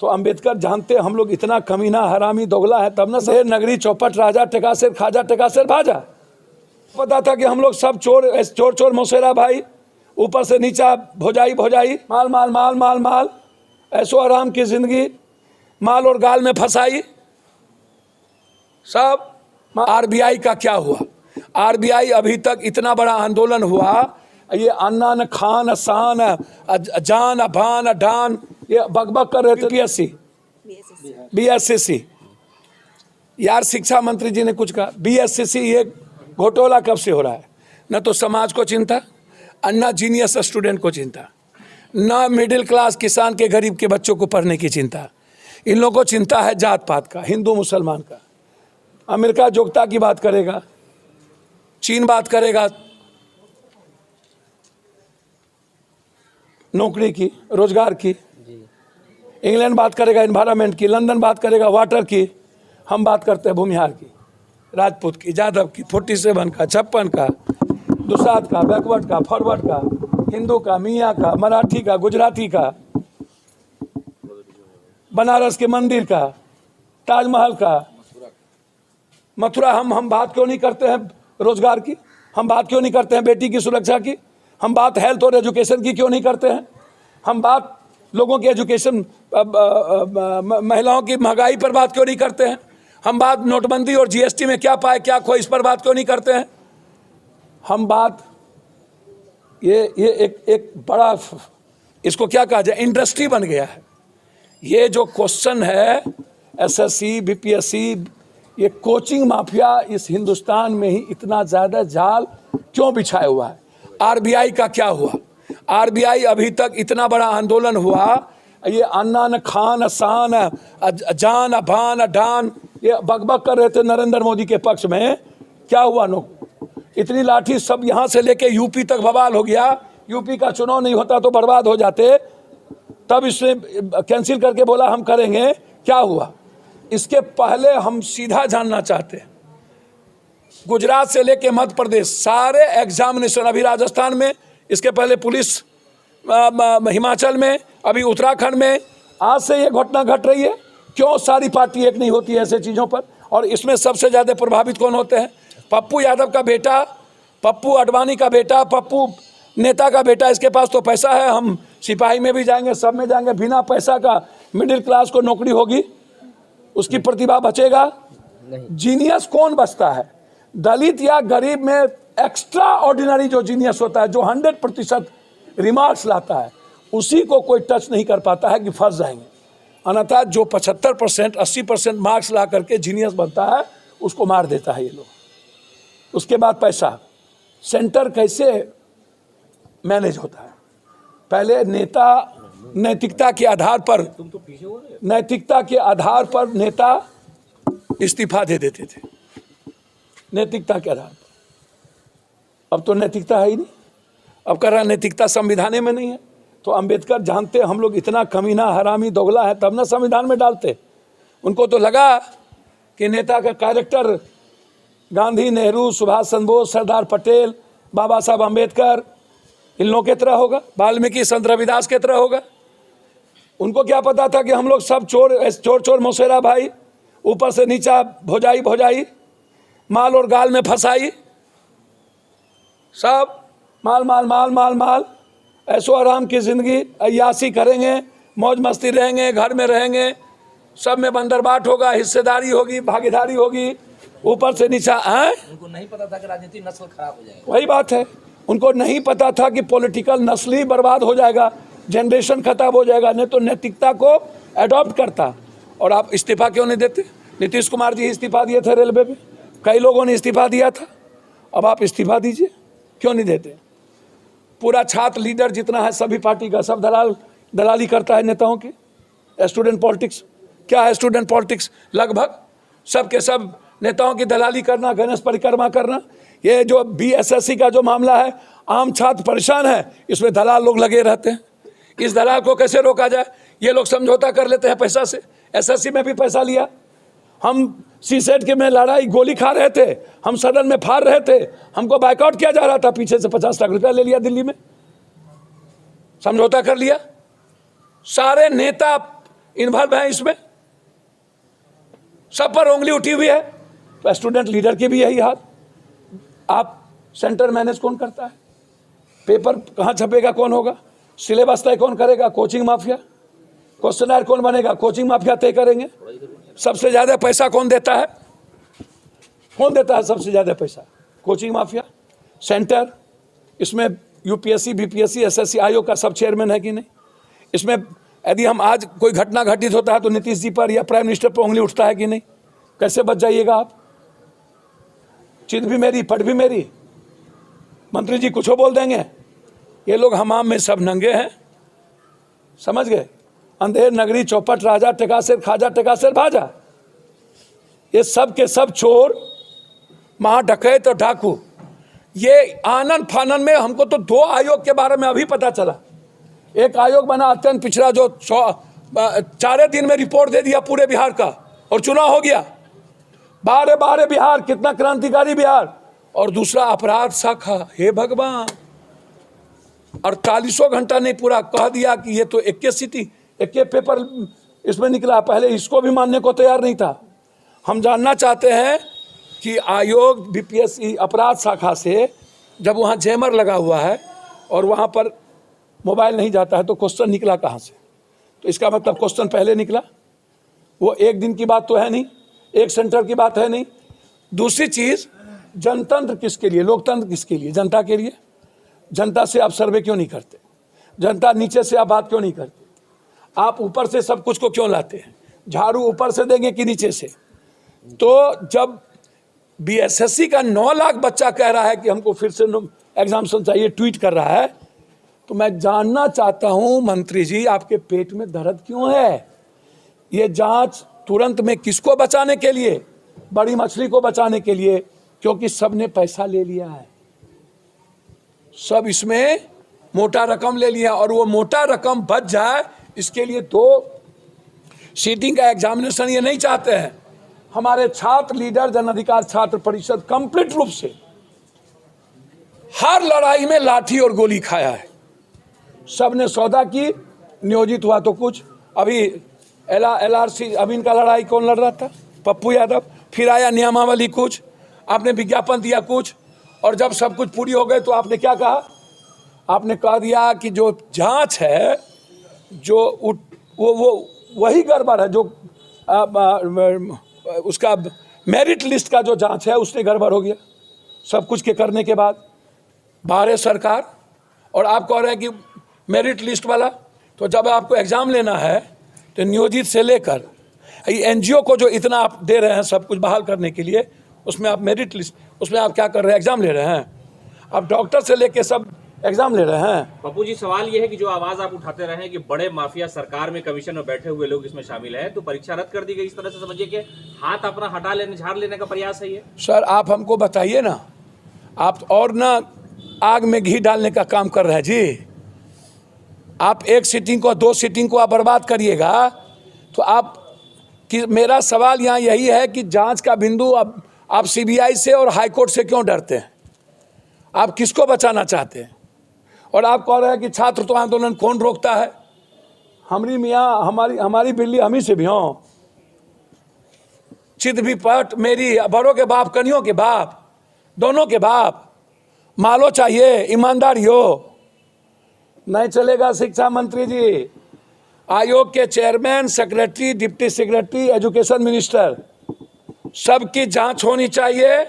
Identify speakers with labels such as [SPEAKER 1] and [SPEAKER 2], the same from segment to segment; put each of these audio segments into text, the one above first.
[SPEAKER 1] तो अंबेडकर जानते हम लोग इतना कमीना हरामी दोगला है तब ना शहर नगरी चौपट राजा टेकासेर खाजा टेकासेर भाजा। पता था कि हम लोग सब चोर चोर चोर मौसेरा भाई, ऊपर से नीचा भोजाई भोजाई, माल माल माल माल माल, ऐसो आराम की जिंदगी, माल और गाल में फंसाई सब। आरबीआई का क्या हुआ? आरबीआई अभी तक इतना बड़ा आंदोलन हुआ, ये अन्ना न खान शान जान अभान डान ये बकबक कर रहे थे। बीएससीसी यार शिक्षा मंत्री जी ने कुछ कहा, बीएससीसी ये घोटाला कब से हो रहा है? न तो समाज को चिंता, अन्ना जीनियस स्टूडेंट को चिंता, न मिडिल क्लास किसान के गरीब के बच्चों को पढ़ने की चिंता। इन लोगों को चिंता है जात पात का, हिंदू मुसलमान का। अमेरिका योग्यता की बात करेगा, चीन बात करेगा नौकरी की, रोजगार की, इंग्लैंड बात करेगा एनवायरनमेंट की, लंदन बात करेगा वाटर की, हम बात करते हैं भूमिहार की, राजपूत की, यादव की, 47 का, 56 का, दुसाध का, बैकवर्ड का, फॉरवर्ड का, हिंदू का, मियाँ का, मराठी का, गुजराती का, बनारस के मंदिर का, ताजमहल का, मथुरा। हम बात क्यों नहीं करते हैं रोजगार की? हम बात क्यों नहीं करते हैं बेटी की सुरक्षा की? हम बात हेल्थ और एजुकेशन की क्यों नहीं करते हैं? हम बात लोगों की एजुकेशन, महिलाओं की महंगाई पर बात क्यों नहीं करते हैं? हम बात नोटबंदी और जीएसटी में क्या पाए क्या खोए इस पर बात क्यों नहीं करते हैं? हम बात ये एक बड़ा, इसको क्या कहा जाए, इंडस्ट्री बन गया है। ये जो क्वेश्चन है एसएससी बीपीएससी, ये कोचिंग माफिया इस हिंदुस्तान में ही इतना ज़्यादा जाल क्यों बिछाया हुआ है? आरबीआई का क्या हुआ? आरबीआई अभी तक इतना बड़ा आंदोलन हुआ, ये अन्ना न खान शान जान अभान डान ये बकबक कर रहे थे नरेंद्र मोदी के पक्ष में। क्या हुआ? इतनी लाठी सब यहाँ से लेके यूपी तक बवाल हो गया। यूपी का चुनाव नहीं होता तो बर्बाद हो जाते, तब इसने कैंसिल करके बोला हम करेंगे। क्या हुआ? इसके पहले हम सीधा जानना चाहते हैं, गुजरात से लेके मध्य प्रदेश सारे एग्जामिनेशन, अभी राजस्थान में, इसके पहले पुलिस हिमाचल में, अभी उत्तराखंड में, आज से ये घटना घट रही है। क्यों सारी पार्टी एक नहीं होती ऐसे चीज़ों पर? और इसमें सबसे ज़्यादा प्रभावित कौन होते हैं? पप्पू यादव का बेटा, पप्पू अडवाणी का बेटा, पप्पू नेता का बेटा। इसके पास तो पैसा है, हम सिपाही में भी जाएंगे, सब में जाएंगे। बिना पैसा का मिडिल क्लास को नौकरी होगी, उसकी प्रतिभा बचेगा? जीनियस कौन बचता है? दलित या गरीब में एक्स्ट्रा ऑर्डिनरी जो जीनियस होता है, जो 100% रिमार्क्स लाता है, उसी को कोई टच नहीं कर पाता है कि फंस जाएंगे। अन्यथा जो 75% 80% मार्क्स ला करके जीनियस बनता है, उसको मार देता है ये लोग। उसके बाद पैसा, सेंटर कैसे मैनेज होता है? पहले नेता नैतिकता के आधार पर, नैतिकता के आधार पर नेता इस्तीफा दे देते थे, नैतिकता के आधार पर। अब तो नैतिकता है ही नहीं। अब कर रहा नैतिकता संविधान में नहीं है। तो अंबेडकर जानते हम लोग इतना कमीना हरामी दोगला है तब ना संविधान में डालते। उनको तो लगा कि नेता का कैरेक्टर गांधी, नेहरू, सुभाष चंद्र बोस, सरदार पटेल, बाबा साहब अम्बेडकर, इन लोगों के तरह होगा, वाल्मीकि, संत रविदास के तरह होगा। उनको क्या पता था कि हम लोग सब चोर चोर मौसेरा भाई, ऊपर से नीचा भोजाई भोजाई, माल और गाल में फंसाई सब, माल माल माल माल माल, ऐसो आराम की ज़िंदगी, अय्यासी करेंगे, मौज मस्ती रहेंगे, घर में रहेंगे, सब में बंदरबाट होगा, हिस्सेदारी होगी, भागीदारी होगी, ऊपर से नीचा।
[SPEAKER 2] उनको नहीं पता था कि राजनीतिक नस्ल खराब हो जाएगा।
[SPEAKER 1] वही बात है, उनको नहीं पता था कि पॉलिटिकल नस्ल ही बर्बाद हो जाएगा, जनरेशन खत्म हो जाएगा। नहीं तो नैतिकता को अडॉप्ट करता। और आप इस्तीफा क्यों नहीं देते? नीतीश कुमार जी इस्तीफा दिए थे रेलवे में, कई लोगों ने इस्तीफा दिया था। अब आप इस्तीफा दीजिए, क्यों नहीं देते? पूरा छात्र लीडर जितना है सभी पार्टी का, सब दलाली करता है नेताओं की। स्टूडेंट पॉलिटिक्स क्या है? स्टूडेंट पॉलिटिक्स लगभग सब के सब नेताओं की दलाली करना, गणेश परिक्रमा करना। ये जो बीएसएससी का जो मामला है, आम छात्र परेशान है, इसमें दलाल लोग लगे रहते हैं। इस दलाल को कैसे रोका जाए? ये लोग समझौता कर लेते हैं पैसा से। एसएससी में भी पैसा लिया, हम सीसेट के में लड़ाई गोली खा रहे थे, हम सदन में फाड़ रहे थे, हमको बाइकआउट किया जा रहा था, पीछे से 50 लाख रुपया ले लिया दिल्ली में, समझौता कर लिया। सारे नेता इन्वॉल्व हैं इसमें, सब पर उंगली उठी हुई है। तो स्टूडेंट लीडर की भी यही हाल। आप सेंटर मैनेज कौन करता है, पेपर कहाँ छपेगा कौन होगा, सिलेबस तय कौन करेगा, कोचिंग माफिया, क्वेश्चनर कौन बनेगा, कोचिंग माफिया तय करेंगे। सबसे ज्यादा पैसा कौन देता है, कौन देता है सबसे ज्यादा पैसा, कोचिंग माफिया। सेंटर, इसमें यूपीएससी बीपीएससी एसएससी आयोग का सब चेयरमैन है कि नहीं। इसमें यदि हम आज कोई घटना घटित होता है तो नीतीश जी पर या प्राइम मिनिस्टर पर उंगली उठता है कि नहीं। कैसे बच जाइएगा आप, चित भी मेरी पट भी मेरी, मंत्री जी कुछ बोल देंगे। ये लोग हमाम में सब नंगे हैं, समझ गए। अंधेर नगरी चौपट राजा टेकासेर खाजा टेकासेर भाजा, ये सब के सब चोर महा डकैत और डाकू। ये आनंद फानन में हमको तो 2 आयोग के बारे में अभी पता चला। एक आयोग बना अत्यंत पिछड़ा जो 4 दिन में रिपोर्ट दे दिया पूरे बिहार का, और चुनाव हो गया। बारे बिहार, कितना क्रांतिकारी बिहार। और दूसरा अपराध शाखा, हे भगवान, 48 घंटा नहीं पूरा कह दिया कि ये तो 21 सिटी 21 पेपर इसमें निकला। पहले इसको भी मानने को तैयार नहीं था। हम जानना चाहते हैं कि आयोग बीपीएससी अपराध शाखा से जब वहाँ जैमर लगा हुआ है और वहाँ पर मोबाइल नहीं जाता है तो क्वेश्चन निकला कहाँ से। तो इसका मतलब क्वेश्चन पहले निकला। वो एक दिन की बात तो है नहीं, एक सेंटर की बात है नहीं। दूसरी चीज़, जनतंत्र किसके लिए, लोकतंत्र किसके लिए, जनता के लिए। जनता से आप सर्वे क्यों नहीं करते, जनता नीचे से आप बात क्यों नहीं करते, आप ऊपर से सब कुछ को क्यों लाते हैं, झाड़ू ऊपर से देंगे कि नीचे से। तो जब बीएसएससी का 9 लाख बच्चा कह रहा है कि हमको फिर से एग्जामिनेशन चाहिए, ट्वीट कर रहा है, तो मैं जानना चाहता हूं मंत्री जी आपके पेट में दर्द क्यों है। ये जांच तुरंत में किसको बचाने के लिए, बड़ी मछली को बचाने के लिए, क्योंकि सब ने पैसा ले लिया है, सब इसमें मोटा रकम ले लिया। और वो मोटा रकम बच जाए इसके लिए 2 सीटिंग का एग्जामिनेशन ये नहीं चाहते हैं। हमारे छात्र लीडर जन अधिकार छात्र परिषद कंप्लीट रूप से हर लड़ाई में लाठी और गोली खाया है। सब ने सौदा की, नियोजित हुआ तो कुछ। अभी एलआरसी अभी इनका लड़ाई कौन लड़ रहा था, पप्पू यादव। फिर आया नियमावली कुछ, आपने विज्ञापन दिया कुछ, और जब सब कुछ पूरी हो गए तो आपने क्या कहा, आपने कह दिया कि जो जांच है जो वो वही गड़बड़ है जो उसका मेरिट लिस्ट का जो जांच है उसने गड़बड़ हो गया। सब कुछ के करने के बाद बाहर है सरकार और आप कह रहे हैं कि मेरिट लिस्ट वाला। तो जब आपको एग्ज़ाम लेना है तो नियोजित से लेकर एनजीओ को जो इतना आप दे रहे हैं सब कुछ बहाल करने के लिए, उसमें आप मेरिट लिस्ट, उसमें आप क्या कर रहे हैं, एग्ज़ाम ले रहे हैं। आप डॉक्टर से लेके सब एग्जाम ले रहे हैं।
[SPEAKER 3] पप्पू जी, सवाल ये है कि जो आवाज आप उठाते रहे हैं कि बड़े माफिया सरकार में कमीशन में बैठे हुए लोग इसमें शामिल हैं, तो परीक्षा रद्द कर दी गई, इस तरह से समझिए कि हाथ अपना हटा लेने, झाड़ लेने का प्रयास है ये।
[SPEAKER 1] सर आप हमको बताइए ना, आप और ना आग में घी डालने का काम कर रहे हैं जी। आप 1 सीटिंग को 2 सीटिंग को आप बर्बाद करिएगा तो आप कि मेरा सवाल यहाँ यही है कि जांच का बिंदु अब आप सीबीआई से और हाईकोर्ट से क्यों डरते हैं, आप किसको बचाना चाहते हैं। और आप कह रहे हैं कि छात्र तो आंदोलन कौन रोकता है, हमारी मियाँ हमारी बिल्ली हम ही से भी हों, चित भी पट मेरी, बड़ों के बाप कनियों के बाप, दोनों के बाप, मालो चाहिए, ईमानदारी हो। नहीं चलेगा शिक्षा मंत्री जी, आयोग के chairman, secretary, deputy secretary, education minister, सबकी जांच होनी चाहिए।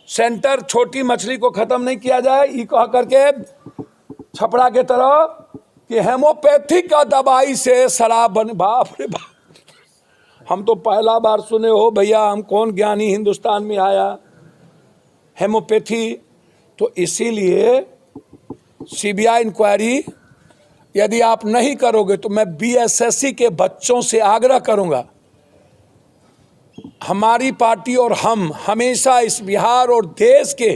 [SPEAKER 1] सेंटर छोटी मछली को खत्म नहीं किया जाए ये कह करके छपड़ा के तरह कि हेमोपैथिक का दवाई से शराब बन, बाप रे बाप, हम तो पहला बार सुने हो भैया, हम कौन ज्ञानी हिंदुस्तान में आया हेमोपैथी। तो इसीलिए सीबीआई इंक्वायरी यदि आप नहीं करोगे तो मैं बीएसएससी के बच्चों से आग्रह करूंगा, हमारी पार्टी और हम हमेशा इस बिहार और देश के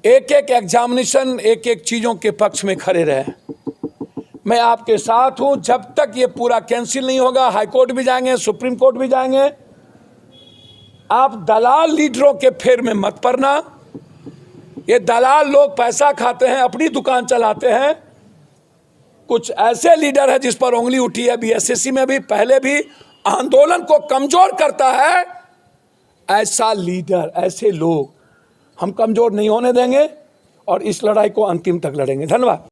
[SPEAKER 1] एक एक एग्जामिनेशन, एक एक चीज़ों के पक्ष में खड़े रहे। मैं आपके साथ हूं जब तक ये पूरा कैंसिल नहीं होगा। हाई कोर्ट भी जाएंगे, सुप्रीम कोर्ट भी जाएंगे। आप दलाल लीडरों के फेर में मत पड़ना। ये दलाल लोग पैसा खाते हैं, अपनी दुकान चलाते हैं, कुछ ऐसे लीडर है जिस पर उंगली उठी है बीएसएससी में भी, पहले भी, आंदोलन को कमजोर करता है। ऐसा लीडर, ऐसे लोग हम कमजोर नहीं होने देंगे और इस लड़ाई को अंतिम तक लड़ेंगे। धन्यवाद।